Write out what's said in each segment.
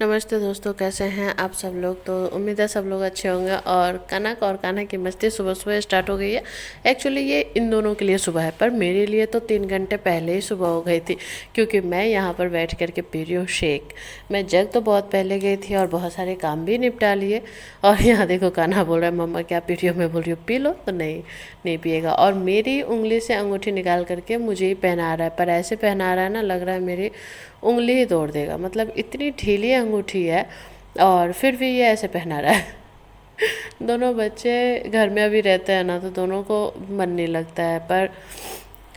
नमस्ते दोस्तों, कैसे हैं आप सब लोग। तो उम्मीद है सब लोग अच्छे होंगे। और कनक और कान्हा की मस्ती सुबह सुबह स्टार्ट हो गई है। एक्चुअली ये इन दोनों के लिए सुबह है, पर मेरे लिए तो 3 घंटे पहले ही सुबह हो गई थी, क्योंकि मैं यहाँ पर बैठ कर के पी रही हूँ शेक। मैं जग तो बहुत पहले गई थी और बहुत सारे काम भी निपटा लिए। और यहाँ देखो कान्हा बोल रहा है मम्मा क्या पी रही हो। मैं बोल रही हूँ पी लो, तो नहीं नहीं पिएगा। और मेरी उंगली से अंगूठी निकाल करके मुझे ही पहना रहा है, पर ऐसे पहना रहा है ना, लग रहा है मेरी उंगली ही तोड़ देगा। मतलब इतनी ढीली अंगूठी है और फिर भी ये ऐसे पहना रहा है। दोनों बच्चे घर में अभी रहते हैं ना, तो दोनों को मन नहीं लगता है। पर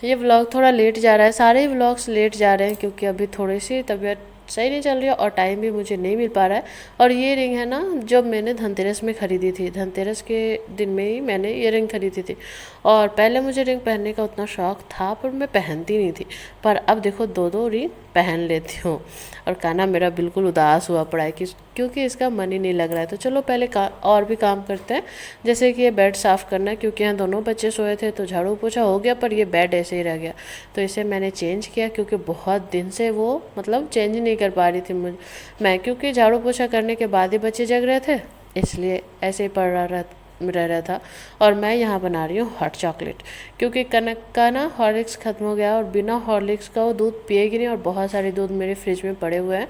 ये व्लॉग थोड़ा लेट जा रहा है, सारे ही व्लॉग्स लेट जा रहे हैं, क्योंकि अभी थोड़ी सी तबीयत सही नहीं चल रही है और टाइम भी मुझे नहीं मिल पा रहा है। और ये रिंग है ना, जब मैंने धनतेरस में ख़रीदी थी, धनतेरस के दिन में ही मैंने ये रिंग खरीदी थी। और पहले मुझे रिंग पहनने का उतना शौक़ था, पर मैं पहनती नहीं थी। पर अब देखो दो दो रिंग पहन लेती हूँ। और कान्हा मेरा बिल्कुल उदास हुआ पड़ा है क्योंकि इसका मन ही नहीं लग रहा है। तो चलो पहले और भी काम करते हैं, जैसे कि ये बेड साफ़ करना है, क्योंकि यहाँ दोनों बच्चे सोए थे तो झाड़ू पोछा हो गया, पर ये बेड ऐसे ही रह गया। तो इसे मैंने चेंज किया, क्योंकि बहुत दिन से वो मतलब चेंज नहीं कर पा रही थी मैं, क्योंकि झाड़ू पोछा करने के बाद ही बच्चे जग रहे थे, इसलिए ऐसे ही पड़ रह रहा था। और मैं यहाँ बना रही हूँ हॉट चॉकलेट, क्योंकि कनक का ना हॉर्लिक्स ख़त्म हो गया और बिना हॉर्लिक्स का वो दूध पिएगी नहीं। और बहुत सारे दूध मेरे फ्रिज में पड़े हुए हैं,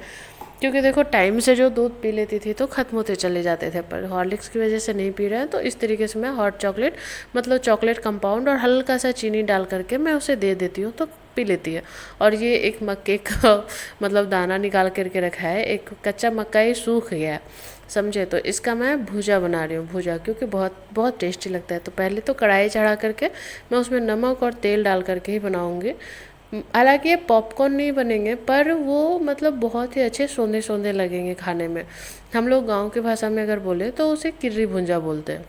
क्योंकि देखो टाइम से जो दूध पी लेती थी तो ख़त्म होते चले जाते थे, पर हॉर्लिक्स की वजह से नहीं पी रहे हैं। तो इस तरीके से मैं हॉट चॉकलेट मतलब चॉकलेट कंपाउंड और हल्का सा चीनी डाल करके मैं उसे दे देती हूँ, तो पी लेती है। और ये एक मक्के का मतलब दाना निकाल करके रखा है, एक कच्चा मक्का ही सूख गया है, समझे। तो इसका मैं भुजा बना रही हूँ, भुजा, क्योंकि बहुत बहुत टेस्टी लगता है। तो पहले तो कढ़ाई चढ़ा करके मैं उसमें नमक और तेल डाल करके ही बनाऊँगी। हालांकि ये पॉपकॉर्न नहीं बनेंगे, पर वो मतलब बहुत ही अच्छे सोंधे सोंधे लगेंगे खाने में। हम लोग गांव की भाषा में अगर बोले तो उसे किर्री भुंजा बोलते हैं।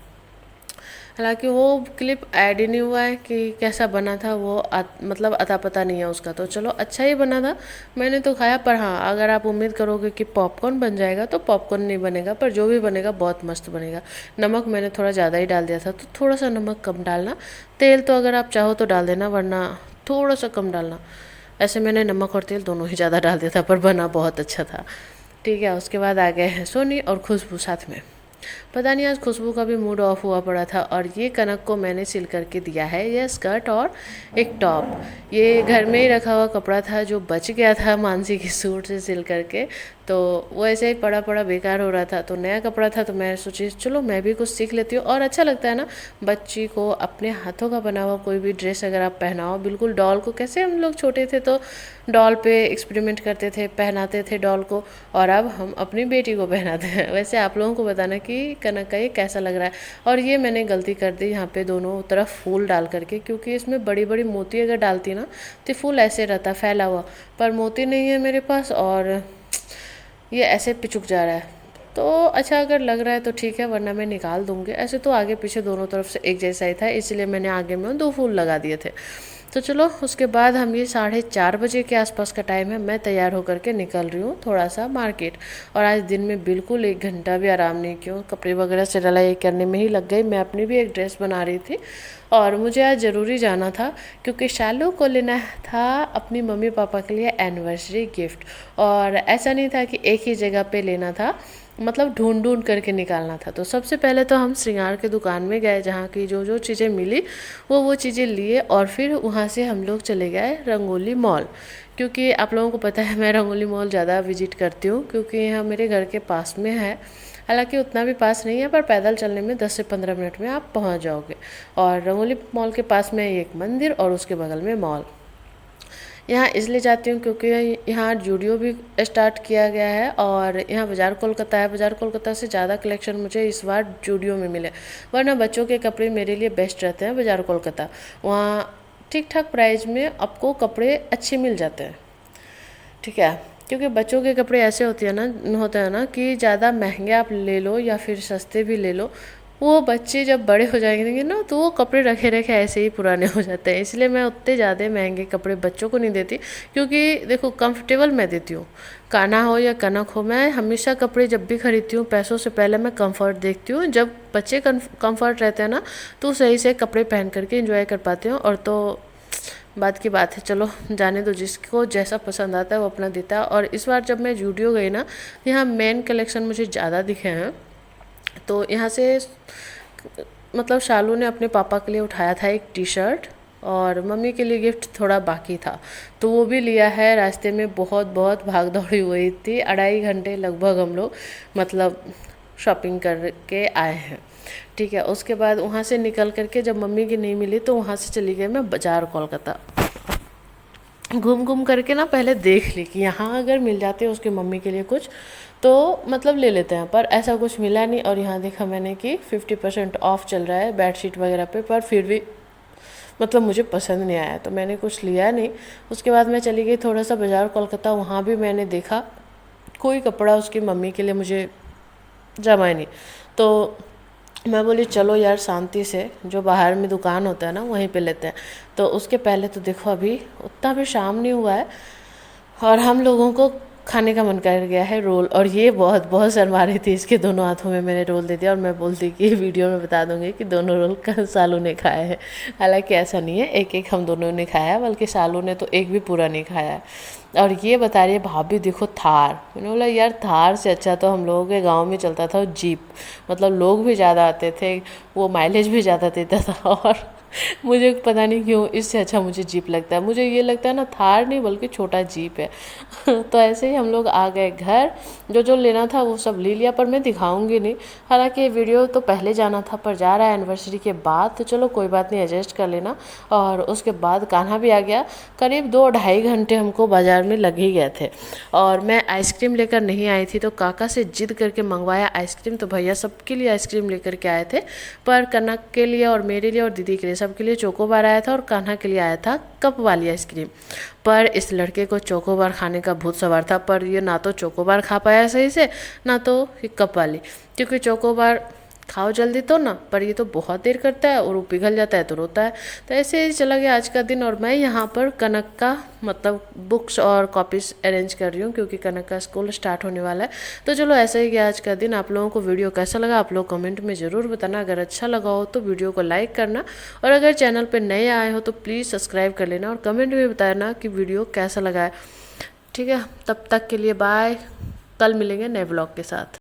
हालांकि वो क्लिप ऐड ही नहीं हुआ है कि कैसा बना था, वो मतलब अता पता नहीं है उसका। तो चलो अच्छा ही बना था, मैंने तो खाया। पर हाँ, अगर आप उम्मीद करोगे कि पॉपकॉर्न बन जाएगा तो पॉपकॉर्न नहीं बनेगा, पर जो भी बनेगा बहुत मस्त बनेगा। नमक मैंने थोड़ा ज़्यादा ही डाल दिया था, तो थोड़ा सा नमक कम डालना। तेल तो अगर आप चाहो तो डाल देना, वरना थोड़ा सा कम डालना। ऐसे मैंने नमक और तेल दोनों ही ज़्यादा डाल दिया था, पर बना बहुत अच्छा था। ठीक है, उसके बाद आ गए हैं सोनी और खुशबू साथ में। पता नहीं आज खुशबू का भी मूड ऑफ हुआ पड़ा था। और ये कनक को मैंने सिल करके दिया है, ये स्कर्ट और एक टॉप। ये घर में ही रखा हुआ कपड़ा था जो बच गया था मानसी की सूट से सिल करके, तो वो ऐसे ही पड़ा पड़ा बेकार हो रहा था। तो नया कपड़ा था, तो मैं सोची चलो मैं भी कुछ सीख लेती हूँ। और अच्छा लगता है ना बच्ची को अपने हाथों का बना हुआ कोई भी ड्रेस अगर आप पहनाओ, बिल्कुल डॉल को, कैसे हम लोग छोटे थे तो डॉल पे एक्सपेरिमेंट करते थे, पहनाते थे डॉल को, और अब हम अपनी बेटी को पहनाते हैं। वैसे आप लोगों को बताना कि कनक का ये कैसा लग रहा है। और ये मैंने गलती कर दी यहाँ पे दोनों तरफ फूल डाल करके, क्योंकि इसमें बड़ी बड़ी मोती अगर डालती ना तो फूल ऐसे रहता फैला हुआ, पर मोती नहीं है मेरे पास और ये ऐसे पिचुक जा रहा है। तो अच्छा अगर लग रहा है तो ठीक है, वरना मैं निकाल दूंगी। ऐसे तो आगे पीछे दोनों तरफ से एक जैसा ही था, इसलिए मैंने आगे में 2 फूल लगा दिए थे। तो चलो उसके बाद हम, ये 4:30 बजे के आसपास का टाइम है, मैं तैयार होकर के निकल रही हूँ थोड़ा सा मार्केट। और आज दिन में बिल्कुल 1 घंटा भी आराम नहीं किया, कपड़े वगैरह सिलाई करने में ही लग गई। मैं अपनी भी एक ड्रेस बना रही थी और मुझे आज ज़रूरी जाना था, क्योंकि शालू को लेना था अपनी मम्मी पापा के लिए एनिवर्सरी गिफ्ट। और ऐसा नहीं था कि एक ही जगह पे लेना था, मतलब ढूंढ ढूंढ करके निकालना था। तो सबसे पहले तो हम श्रृंगार के दुकान में गए, जहाँ की जो जो चीज़ें मिली वो चीज़ें लिए, और फिर वहाँ से हम लोग चले गए रंगोली मॉल। क्योंकि आप लोगों को पता है मैं रंगोली मॉल ज़्यादा विजिट करती हूँ, क्योंकि यहाँ मेरे घर के पास में है। हालांकि उतना भी पास नहीं है, पर पैदल चलने में 10 से 15 मिनट में आप पहुँच जाओगे। और रंगोली मॉल के पास में एक मंदिर और उसके बगल में मॉल। यहाँ इसलिए जाती हूँ क्योंकि यहाँ जूडियो भी स्टार्ट किया गया है, और यहाँ बाज़ार कोलकाता है। बाज़ार कोलकाता से ज़्यादा कलेक्शन मुझे इस बार जूडियो में मिले, वरना बच्चों के कपड़े मेरे लिए बेस्ट रहते हैं बाज़ार कोलकाता। वहाँ ठीक ठाक प्राइस में आपको कपड़े अच्छे मिल जाते हैं, ठीक है। क्योंकि बच्चों के कपड़े ऐसे होते हैं ना कि ज़्यादा महंगे आप ले लो या फिर सस्ते भी ले लो, वो बच्चे जब बड़े हो जाएंगे ना तो वो कपड़े रखे रखे ऐसे ही पुराने हो जाते हैं। इसलिए मैं उतने ज़्यादा महंगे कपड़े बच्चों को नहीं देती, क्योंकि देखो कंफर्टेबल मैं देती हूँ। कान्हा हो या कनक हो, मैं हमेशा कपड़े जब भी खरीदती हूँ पैसों से पहले मैं कंफर्ट देखती हूँ। जब बच्चे कंफर्ट रहते हैं ना तो सही से कपड़े पहन करके एंजॉय कर पाते हैं। और तो बात की बात है, चलो जाने दो, जिसको जैसा पसंद आता है वो अपना देता है। और इस बार जब मैं जूडियो गई ना, यहाँ मेन कलेक्शन मुझे ज़्यादा दिखे हैं। तो यहाँ से मतलब शालू ने अपने पापा के लिए उठाया था एक टी शर्ट, और मम्मी के लिए गिफ्ट थोड़ा बाकी था, तो वो भी लिया है। रास्ते में बहुत बहुत भाग दौड़ी हुई थी, 2.5 घंटे लगभग हम लोग मतलब शॉपिंग करके आए हैं। ठीक है, उसके बाद वहाँ से निकल करके जब मम्मी की नहीं मिली तो वहाँ से चली गई मैं बाज़ार कोलकाता। घूम घूम करके ना पहले देख ली कि यहाँ अगर मिल जाते उसकी मम्मी के लिए कुछ तो मतलब ले लेते हैं, पर ऐसा कुछ मिला नहीं। और यहाँ देखा मैंने कि 50% ऑफ चल रहा है बेडशीट वगैरह पे, पर फिर भी मतलब मुझे पसंद नहीं आया तो मैंने कुछ लिया नहीं। उसके बाद मैं चली गई थोड़ा सा बाज़ार कोलकाता, वहाँ भी मैंने देखा कोई कपड़ा उसकी मम्मी के लिए मुझे जमा ही नहीं। तो मैं बोली चलो यार शांति से जो बाहर में दुकान होता है ना वहीं पे लेते हैं। तो उसके पहले तो देखो अभी उतना भी शाम नहीं हुआ है और हम लोगों को खाने का मन कर गया है रोल। और ये बहुत बहुत शर्मा रही थी, इसके दोनों हाथों में मैंने रोल दे दिया और मैं बोलती कि वीडियो में बता दूंगी कि दोनों रोल का सालू ने खाया है। हालांकि ऐसा नहीं है, एक एक हम दोनों ने खाया है, बल्कि सालू ने तो एक भी पूरा नहीं खाया है। और ये बता रही है भाभी देखो थार, मैंने बोला यार थार से अच्छा तो हम लोगों के गांव में चलता था जीप, मतलब लोग भी ज़्यादा आते थे, वो माइलेज भी ज़्यादा देता था। और मुझे पता नहीं क्यों इससे अच्छा मुझे जीप लगता है, मुझे ये लगता है ना थार नहीं बल्कि छोटा जीप है। तो ऐसे ही हम लोग आ गए घर, जो जो लेना था वो सब ले लिया, पर मैं दिखाऊंगी नहीं। हालांकि ये वीडियो तो पहले जाना था पर जा रहा है एनिवर्सरी के बाद, तो चलो कोई बात नहीं एडजस्ट कर लेना। और उसके बाद कान्हा भी आ गया, करीब 2-2.5 घंटे हमको बाज़ार में लग ही गए थे। और मैं आइसक्रीम लेकर नहीं आई थी तो काका से जिद करके मंगवाया आइसक्रीम, तो भैया सबके लिए आइसक्रीम लेकर के आए थे, पर कनक के लिए और मेरे लिए और दीदी के लिए सबके लिए चोकोबार आया था और कान्हा के लिए आया था कप वाली आइसक्रीम। पर इस लड़के को चोकोबार खाने का भूत सवार था, पर ये ना तो चोकोबार खा पाया सही से ना तो ये कप वाली, क्योंकि चोकोबार खाओ जल्दी तो ना, पर ये तो बहुत देर करता है और वो पिघल जाता है तो रोता है। तो ऐसे ही चला गया आज का दिन। और मैं यहाँ पर कनक का मतलब बुक्स और कॉपीज अरेंज कर रही हूँ, क्योंकि कनक का स्कूल स्टार्ट होने वाला है। तो चलो ऐसा ही गया आज का दिन। आप लोगों को वीडियो कैसा लगा आप लोग कमेंट में ज़रूर बताना, अगर अच्छा लगा हो तो वीडियो को लाइक करना, और अगर चैनल पर नए आए हो तो प्लीज़ सब्सक्राइब कर लेना और कमेंट में बताना कि वीडियो कैसा लगा है। ठीक है, तब तक के लिए बाय, कल मिलेंगे नए ब्लॉग के साथ।